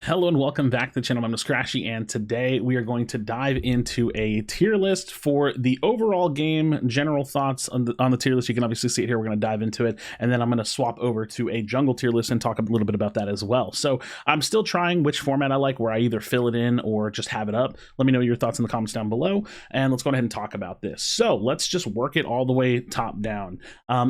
Hello and welcome back to the channel. I'm Krashy, and today we are going to dive into a tier list for the overall game. General thoughts on the tier list. You can obviously see it here. We're going to dive into it, and then I'm going to swap over to a jungle tier list and talk a little bit about that as well. So I'm still trying which format I like, where I either fill it in or just have it up. Let me know your thoughts in the comments down below, and let's go ahead and talk about this. So let's just work it all the way top down.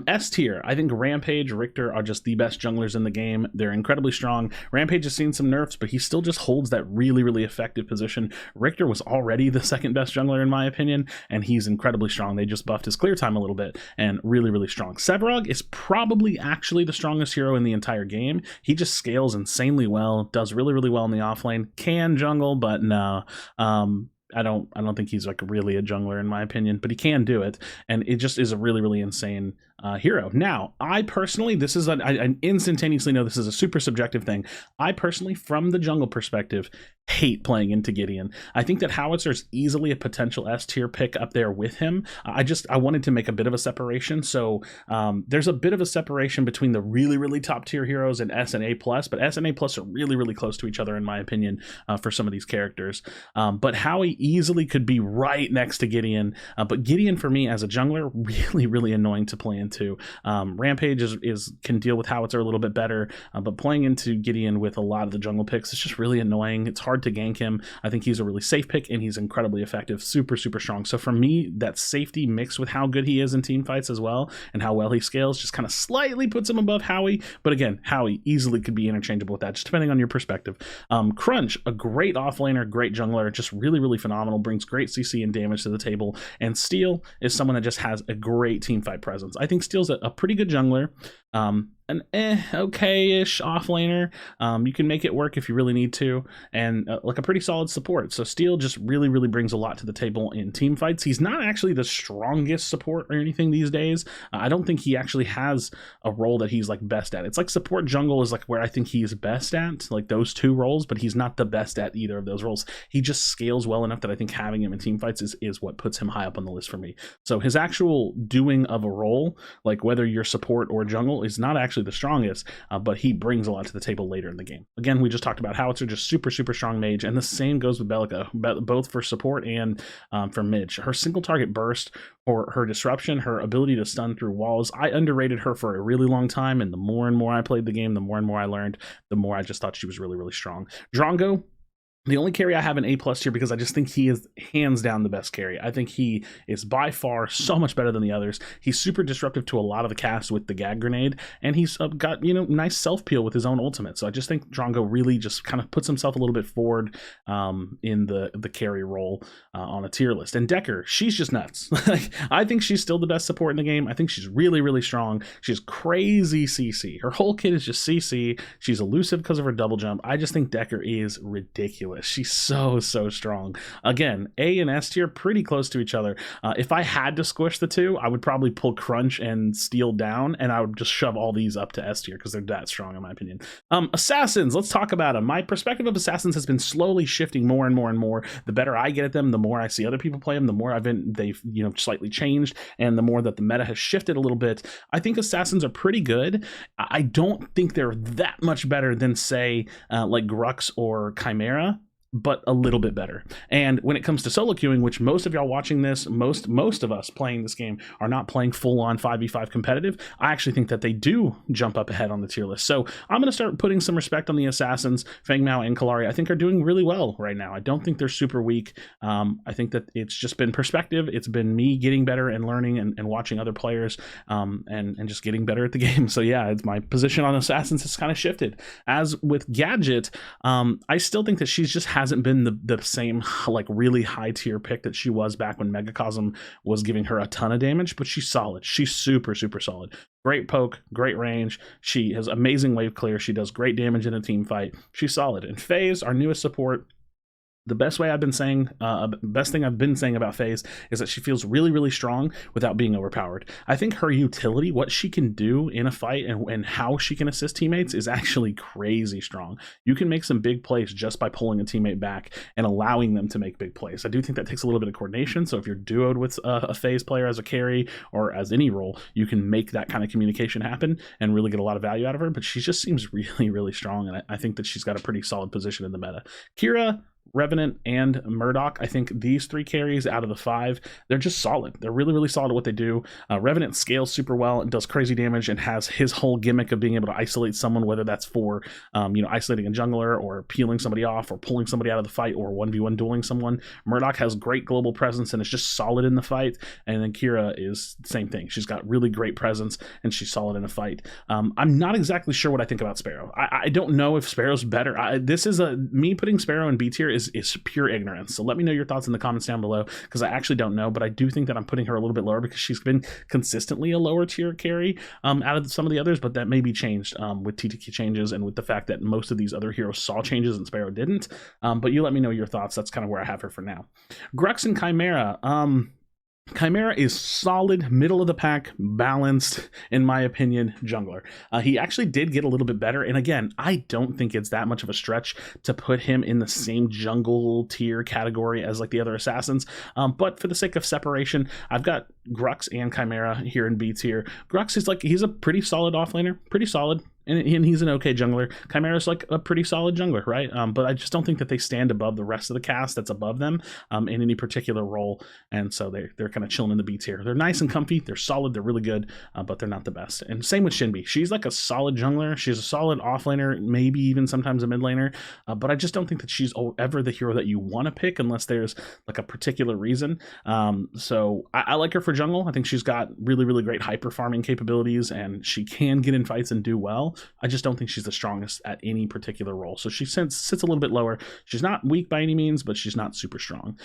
S tier, I think Rampage, Richter are just the best junglers in the game. They're incredibly strong. Rampage has seen some nerfs, but he still just holds that really effective position. Richter was already the second best jungler in my opinion, and he's incredibly strong. They just buffed his clear time a little bit, and really strong. Sevarog is probably actually the strongest hero in the entire game. He just scales insanely well, does really well in the offlane, can jungle, but no. I don't think he's like really a jungler in my opinion, but he can do it, and it just is a really insane hero. Now, I personally, this is I instantaneously know this is a super subjective thing. I personally, from the jungle perspective, hate playing into Gideon. I think that Howitzer is easily a potential S tier pick up there with him. I wanted to make a bit of a separation, so there's a bit of a separation between the really top tier heroes and S and A plus, but S and A plus are really close to each other in my opinion for some of these characters. But Howie easily could be right next to Gideon, but Gideon for me as a jungler really annoying to play into. Rampage can deal with Howitzer a little bit better, but playing into Gideon with a lot of the jungle picks is just really annoying. It's hard to gank him. I think he's a really safe pick, and he's incredibly effective, super strong. So for me, that safety mixed with how good he is in team fights as well and how well he scales just kind of slightly puts him above Howie. But again, Howie easily could be interchangeable with that, just depending on your perspective. Crunch, a great offlaner, great jungler, just really phenomenal, brings great CC and damage to the table. And Steel is someone that just has a great team fight presence. I think Steel's a pretty good jungler. An okay-ish offlaner. You can make it work if you really need to, and like a pretty solid support. So Steel just really brings a lot to the table in team fights. He's not actually the strongest support or anything these days. I don't think he actually has a role that he's like best at. It's like support jungle is like where I think he's best at, like those two roles, but he's not the best at either of those roles. He just scales well enough that I think having him in team fights is what puts him high up on the list for me. So his actual doing of a role, like whether you're support or jungle, is not actually the strongest, but he brings a lot to the table later in the game. Again, we just talked about Howitzer, just super strong mage, and the same goes with Belica, both for support and for mid. Her single target burst, or her disruption, her ability to stun through walls, I underrated her for a really long time, and the more and more I played the game, the more and more I learned, the more I just thought she was really strong. Drongo, the only carry I have an A plus here because I just think he is hands down the best carry. I think he is by far so much better than the others. He's super disruptive to a lot of the casts with the gag grenade, and he's got, nice self peel with his own ultimate. So I just think Drongo really just kind of puts himself a little bit forward in the carry role on a tier list. And Decker, she's just nuts. I think she's still the best support in the game. I think she's really strong. She's crazy CC. Her whole kit is just CC. She's elusive because of her double jump. I just think Decker is ridiculous. She's so strong. Again, A and S tier pretty close to each other. If I had to squish the two, I would probably pull Crunch and Steel down, and I would just shove all these up to S tier because they're that strong in my opinion. Assassins, let's talk about them. My perspective of Assassins has been slowly shifting more and more. The better I get at them, the more I see other people play them, the more they've slightly changed, and the more that the meta has shifted a little bit. I think Assassins are pretty good. I don't think they're that much better than, say, like Grux or Chimera, but a little bit better. And when it comes to solo queuing, which most of y'all watching this, most of us playing this game are not playing full-on 5v5 competitive, I actually think that they do jump up ahead on the tier list. So I'm going to start putting some respect on the Assassins. Feng Mao and Kalari, I think, are doing really well right now. I don't think they're super weak. I think that it's just been perspective. It's been me getting better and learning and watching other players and just getting better at the game. So yeah, it's my position on Assassins has kind of shifted. As with Gadget, I still think that she's just hasn't been the same like really high tier pick that she was back when Megacosm was giving her a ton of damage, but she's solid. She's super solid. Great poke, great range. She has amazing wave clear. She does great damage in a team fight. She's solid. And FaZe, our newest support, The best way I've been saying, best thing I've been saying about FaZe is that she feels really, really strong without being overpowered. I think her utility, what she can do in a fight and how she can assist teammates is actually crazy strong. You can make some big plays just by pulling a teammate back and allowing them to make big plays. I do think that takes a little bit of coordination. So if you're duoed with a FaZe player as a carry or as any role, you can make that kind of communication happen and really get a lot of value out of her. But she just seems really, really strong. And I think that she's got a pretty solid position in the meta. Kira, Revenant, and Murdoch, I think these 3 carries out of the 5, they're just solid. They're really, really solid at what they do. Revenant scales super well and does crazy damage and has his whole gimmick of being able to isolate someone, whether that's for isolating a jungler or peeling somebody off or pulling somebody out of the fight or 1v1 dueling someone. Murdoch has great global presence and is just solid in the fight. And then Kira is the same thing. She's got really great presence and she's solid in a fight. I'm not exactly sure what I think about Sparrow. I don't know if Sparrow's better. This is me putting Sparrow in B tier is pure ignorance. So let me know your thoughts in the comments down below, because I actually don't know, but I do think that I'm putting her a little bit lower because she's been consistently a lower tier carry out of some of the others, but that may be changed with TTK changes and with the fact that most of these other heroes saw changes and Sparrow didn't. But you let me know your thoughts. That's kind of where I have her for now. Grux and Chimera. Chimera is solid, middle of the pack, balanced, in my opinion, jungler. He actually did get a little bit better, and again, I don't think it's that much of a stretch to put him in the same jungle tier category as like the other assassins, but for the sake of separation, I've got Grux and Chimera here in B tier. Grux is he's a pretty solid offlaner, pretty solid. And he's an okay jungler. Chimera's like a pretty solid jungler, right? But I just don't think that they stand above the rest of the cast that's above them in any particular role. And so they're kind of chilling in the B tier. They're nice and comfy. They're solid. They're really good, but they're not the best. And same with Shinbi. She's like a solid jungler. She's a solid offlaner, maybe even sometimes a mid laner. But I just don't think that she's ever the hero that you want to pick unless there's like a particular reason. So I like her for jungle. I think she's got really, really great hyper farming capabilities, and she can get in fights and do well. I just don't think she's the strongest at any particular role. So she sits a little bit lower. She's not weak by any means, but she's not super strong.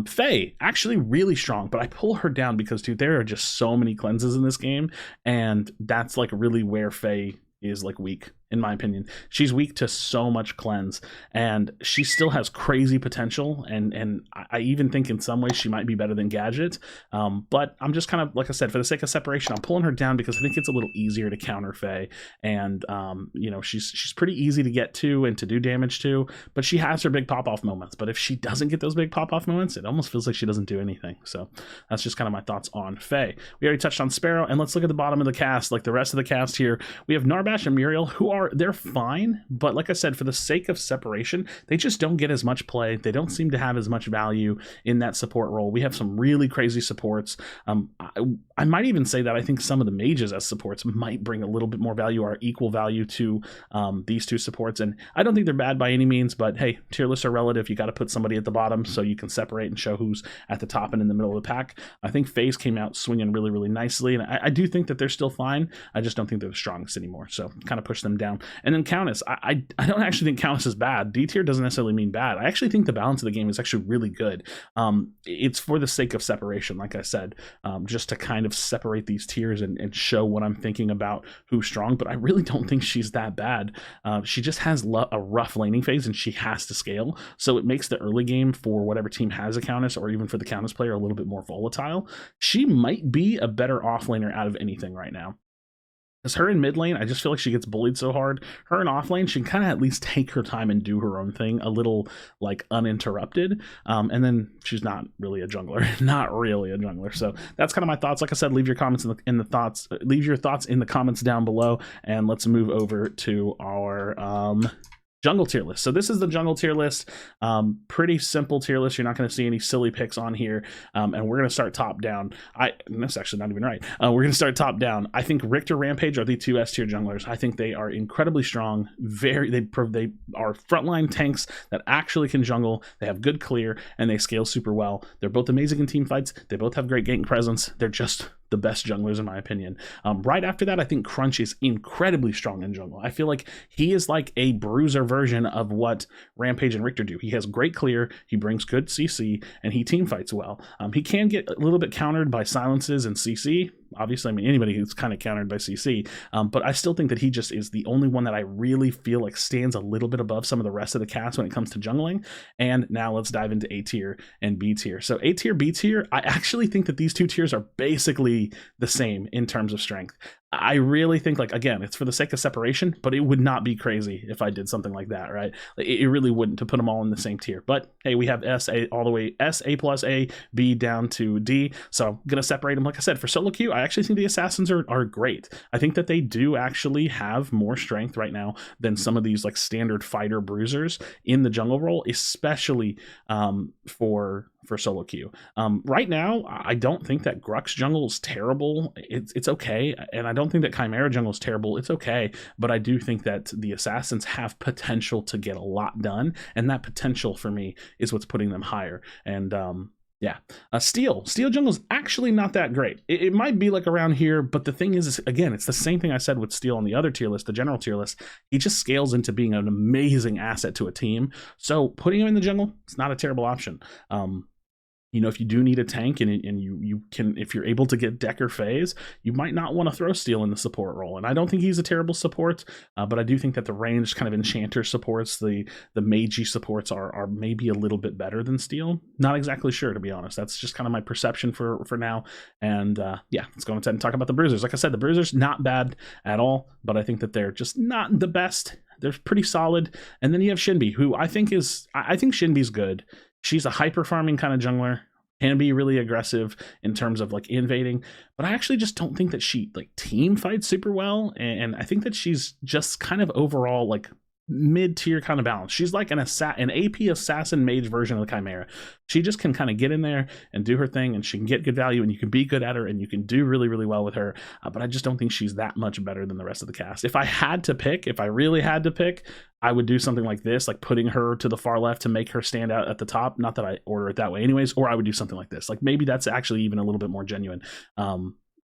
Faye, actually really strong, but I pull her down because, dude, there are just so many cleanses in this game, and that's like really where Faye is like weak, in my opinion. She's weak to so much cleanse, and she still has crazy potential, and I even think in some ways she might be better than Gadget, but I'm just kind of, like I said, for the sake of separation, I'm pulling her down because I think it's a little easier to counter Faye, and she's pretty easy to get to and to do damage to, but she has her big pop-off moments. But if she doesn't get those big pop-off moments, it almost feels like she doesn't do anything. So that's just kind of my thoughts on Faye. We already touched on Sparrow, and let's look at the bottom of the cast, like the rest of the cast here. We have Narbash and Muriel, who they're fine, but like I said, for the sake of separation, they just don't get as much play. They don't seem to have as much value in that support role. We have some really crazy supports. I might even say that I think some of the mages as supports might bring a little bit more value or equal value to these two supports, and I don't think they're bad by any means, but hey, tier lists are relative. You got to put somebody at the bottom so you can separate and show who's at the top and in the middle of the pack. I think FaZe came out swinging really, really nicely, and I do think that they're still fine. I just don't think they're the strongest anymore, so kind of push them down. And then Countess, I don't actually think Countess is bad. D tier doesn't necessarily mean bad. I actually think the balance of the game is actually really good. It's for the sake of separation, like I said, just to kind of separate these tiers and show what I'm thinking about who's strong, but I really don't think she's that bad. She just has a rough laning phase, and she has to scale, so it makes the early game for whatever team has a Countess, or even for the Countess player, a little bit more volatile. She might be a better off laner out of anything right now. Because her in mid lane, I just feel like she gets bullied so hard. Her in off lane, she can kind of at least take her time and do her own thing a little like uninterrupted. And then she's not really a jungler, not really a jungler. So that's kind of my thoughts. Like I said, leave your comments leave your thoughts in the comments down below, and let's move over to our jungle tier list. So this is the jungle tier list. Pretty simple tier list. You're not going to see any silly picks on here. And we're going to start top down. That's actually not even right. We're going to start top down. I think Richter, Rampage are the two S tier junglers. I think they are incredibly strong. They are frontline tanks that actually can jungle. They have good clear, and they scale super well. They're both amazing in team fights. They both have great gank presence. They're just the best junglers in my opinion. Right after that, I think Crunch is incredibly strong in jungle. I feel like he is like a bruiser version of what Rampage and Richter do. He has great clear, he brings good CC, and he team fights well. He can get a little bit countered by silences and CC, obviously, I mean, anybody who's kind of countered by CC, but I still think that he just is the only one that I really feel like stands a little bit above some of the rest of the cast when it comes to jungling. And now let's dive into A tier and B tier. So A tier, B tier, I actually think that these two tiers are basically the same in terms of strength. I really think, like, again, it's for the sake of separation, but it would not be crazy if I did something like that, right? It really wouldn't, to put them all in the same tier. But hey, we have S, A, all the way S, A plus A, B down to D. So I'm going to separate them. Like I said, for solo queue, I actually think the assassins are great. I think that they do actually have more strength right now than some of these like standard fighter bruisers in the jungle role, especially for solo queue. Right now, I don't think that Grux jungle is terrible. It's okay. And I don't think that Chimera jungle is terrible. It's okay. But I do think that the assassins have potential to get a lot done. And that potential for me is what's putting them higher. And yeah, Steel jungle is actually not that great. It might be like around here, but the thing is, again, it's the same thing I said with Steel on the other tier list, the general tier list. He just scales into being an amazing asset to a team. So putting him in the jungle, it's not a terrible option. You know, if you do need a tank and you can, if you're able to get Decker phase, you might not want to throw Steel in the support role. And I don't think he's a terrible support, but I do think that the ranged kind of enchanter supports, the magey supports are maybe a little bit better than Steel. Not exactly sure, to be honest. That's just kind of my perception for now. And yeah, let's go ahead and talk about the bruisers. Like I said, the bruisers, not bad at all, but I think that they're just not the best. They're pretty solid. And then you have Shinbi, who I think Shinbi's good. She's a hyper farming kind of jungler, can be really aggressive in terms of like invading, but I actually just don't think that she like team fights super well. And I think that she's just kind of overall like mid-tier kind of balance. She's like an AP assassin mage version of the Chimera. She just can kind of get in there and do her thing, and she can get good value, and you can be good at her, and you can do really, really well with her. But I just don't think she's that much better than the rest of the cast. If I really had to pick, I would do something like this, like putting her to the far left to make her stand out at the top. Not that I order it that way anyways, or I would do something like this. Like maybe that's actually even a little bit more genuine.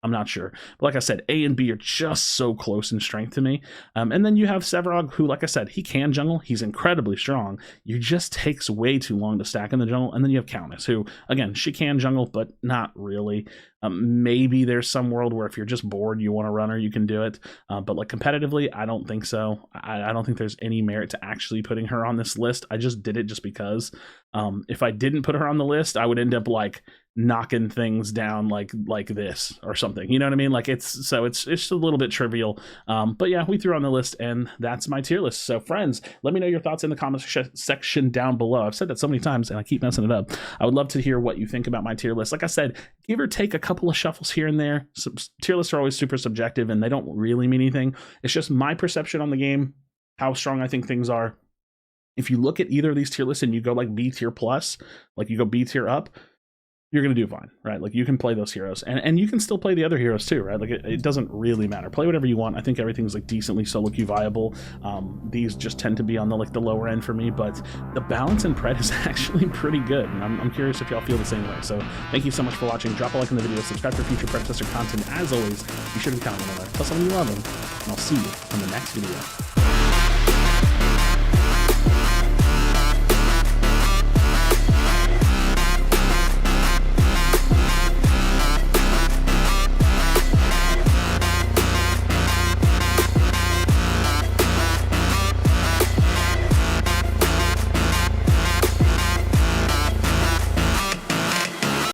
I'm not sure. But like I said, A and B are just so close in strength to me. And then you have Sevarog, who, like I said, he can jungle. He's incredibly strong. It just takes way too long to stack in the jungle. And then you have Countess, who, again, she can jungle, but not really. Maybe there's some world where if you're just bored, you want to run her, you can do it. But like competitively, I don't think so. I don't think there's any merit to actually putting her on this list. I just did it just because. If I didn't put her on the list, I would end up like knocking things down like this or something, you know what I mean? Like it's just a little bit trivial. But yeah, we threw her on the list, and that's my tier list. So friends, let me know your thoughts in the comment section down below. I've said that so many times and I keep messing it up. I would love to hear what you think about my tier list. Like I said, give or take a couple of shuffles here and there. Tier lists are always super subjective and they don't really mean anything. It's just my perception on the game, how strong I think things are. If you look at either of these tier lists and you go like B tier plus, like you go B tier up, you're going to do fine, right? Like you can play those heroes and you can still play the other heroes too, right? Like it doesn't really matter. Play whatever you want. I think everything's like decently solo queue viable. These just tend to be on the like the lower end for me, but the balance in Pred is actually pretty good. And I'm curious if y'all feel the same way. So thank you so much for watching. Drop a like in the video, subscribe for future Predecessor content. As always, be sure to comment on that. Tell someone you love them, and I'll see you on the next video.